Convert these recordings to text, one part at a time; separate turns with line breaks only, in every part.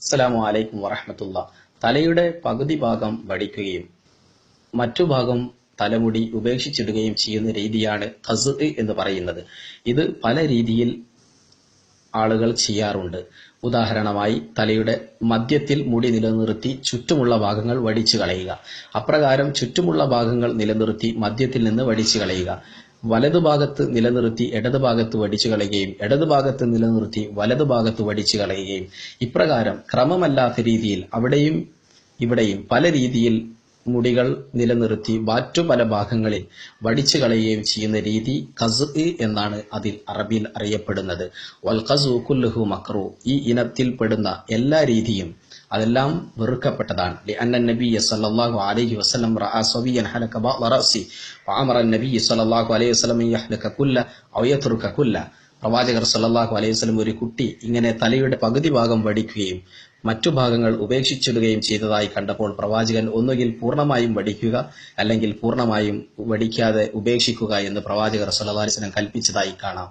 അസ്സലാമു അലൈക്കും വറഹ്മത്തുള്ളാഹ്. തലയുടെ പകുതി ഭാഗം വടിക്കുകയും മറ്റു ഭാഗം തലമുടി ഉപേക്ഷിച്ചിടുകയും ചെയ്യുന്ന രീതിയാണ് ഖസ്ഇ എന്ന് പറയുന്നത്. ഇത് പല രീതിയിൽ ആളുകൾ ചെയ്യാറുണ്ട്. ഉദാഹരണമായി തലയുടെ മധ്യത്തിൽ മുടി നിലനിർത്തി ചുറ്റുമുള്ള ഭാഗങ്ങൾ വടിച്ചു കളയുക. അപ്രകാരം ചുറ്റുമുള്ള ഭാഗങ്ങൾ നിലനിർത്തി മധ്യത്തിൽ നിന്ന് വടിച്ചു കളയുക. വലതുഭാഗത്ത് നിലനിർത്തി ഇടതുഭാഗത്ത് വടിച്ചു കളയുകയും ഇടതുഭാഗത്ത് നിലനിർത്തി വലതുഭാഗത്ത് വടിച്ചു കളയുകയും ഇപ്രകാരം ക്രമമല്ലാത്ത രീതിയിൽ അവിടെയും ഇവിടെയും പല രീതിയിൽ മുടികൾ നിലനിർത്തി മറ്റു പല ഭാഗങ്ങളിൽ വടിച്ചു കളയുകയും ചെയ്യുന്ന രീതി ഖസ്ഇ എന്നാണ് അതിൽ അറബിയിൽ അറിയപ്പെടുന്നത്. വൽ ഖസ്ഉ കുല്ലുഹു മക്റൂ. ഈ ഇനത്തിൽപ്പെടുന്ന എല്ലാ രീതിയും അതെല്ലാം വെറുക്കപ്പെട്ടതാണ്. ലിഅന്ന നബിയ സല്ലല്ലാഹു അലൈഹി വസല്ലം റഅ സവിയൻ ഹലക ബഅദ റഅസി വഅമറ നബിയ സല്ലല്ലാഹു അലൈഹി വസല്ലം യഹ്ലക കുല്ല ഔ യത്റുക കുല്ല. പ്രവാചകർ സല്ലല്ലാഹു അലൈഹി വസല്ലം ഒരു കുട്ടി ഇങ്ങനെ തലയുടെ പകുതി ഭാഗം വടിക്കുകയും മറ്റു ഭാഗങ്ങൾ ഉപേക്ഷിച്ചിടുകയും ചെയ്തതായി കണ്ടപ്പോൾ പ്രവാചകൻ ഒന്നുകിൽ പൂർണ്ണമായും വടിക്കുക അല്ലെങ്കിൽ പൂർണ്ണമായും വടിക്കാതെ ഉപേക്ഷിക്കുക എന്ന് പ്രവാചകർ സല്ലല്ലാഹു അലൈഹി വസല്ലം കൽപ്പിച്ചതായി കാണാം.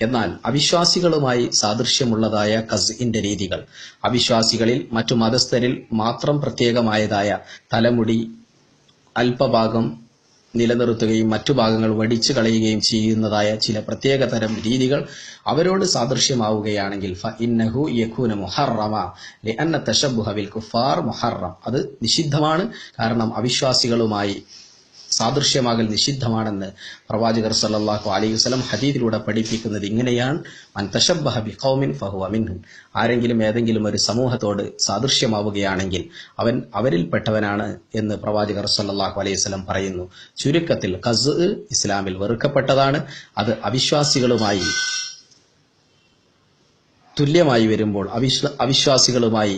എന്നാൽ അവിശ്വാസികളുമായി സാദൃശ്യമുള്ളതായ ഖസ്ഇന്റെ രീതികൾ, അവിശ്വാസികളിൽ മറ്റു മതസ്ഥരിൽ മാത്രം പ്രത്യേകമായതായ തലമുടി അല്പഭാഗം നിലനിർത്തുകയും മറ്റു ഭാഗങ്ങൾ വടിച്ചു കളയുകയും ചെയ്യുന്നതായ ചില പ്രത്യേക തരം രീതികൾ അവരോട് സാദൃശ്യമാവുകയാണെങ്കിൽ ഫഇന്നഹു യകൂന മുഹറമ ലിഅന്ന തശബ്ബുഹ ബിൽ കുഫാർ മുഹറം. അത് നിഷിദ്ധമാണ്. കാരണം അവിശ്വാസികളുമായി സാദൃശ്യമാകൽ നിഷിദ്ധമാണെന്ന് പ്രവാചകർ സല്ലല്ലാഹു അലൈഹി വസല്ലം ഹദീസിലൂടെ പഠിപ്പിക്കുന്നത് ഇങ്ങനെയാണ്: മൻ തശബ്ബഹ ബിഖൗമിൻ ഫഹുവ മിൻഹും. ആരെങ്കിലും ഏതെങ്കിലും ഒരു സമൂഹത്തോട് സാദൃശ്യമാവുകയാണെങ്കിൽ അവൻ അവരിൽപ്പെട്ടവനാണ് എന്ന് പ്രവാചകർ സല്ലല്ലാഹു അലൈഹി വസല്ലം പറയുന്നു. ചുരുക്കത്തിൽ ഖസ്ഇ ഇസ്ലാമിൽ വെറുക്കപ്പെട്ടതാണ്. അത് അവിശ്വാസികളുമായി തുല്യമായി വരുമ്പോൾ, അവിശ്വാസികളുമായി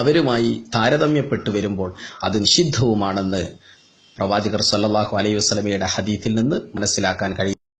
അവരുമായി താരതമ്യപ്പെട്ടു വരുമ്പോൾ അത് നിഷിദ്ധവുമാണെന്ന് പ്രവാചകർ സല്ലല്ലാഹു അലൈഹി വസല്ലമയുടെ ഹദീസിൽ നിന്ന് മനസ്സിലാക്കാൻ കഴിയും.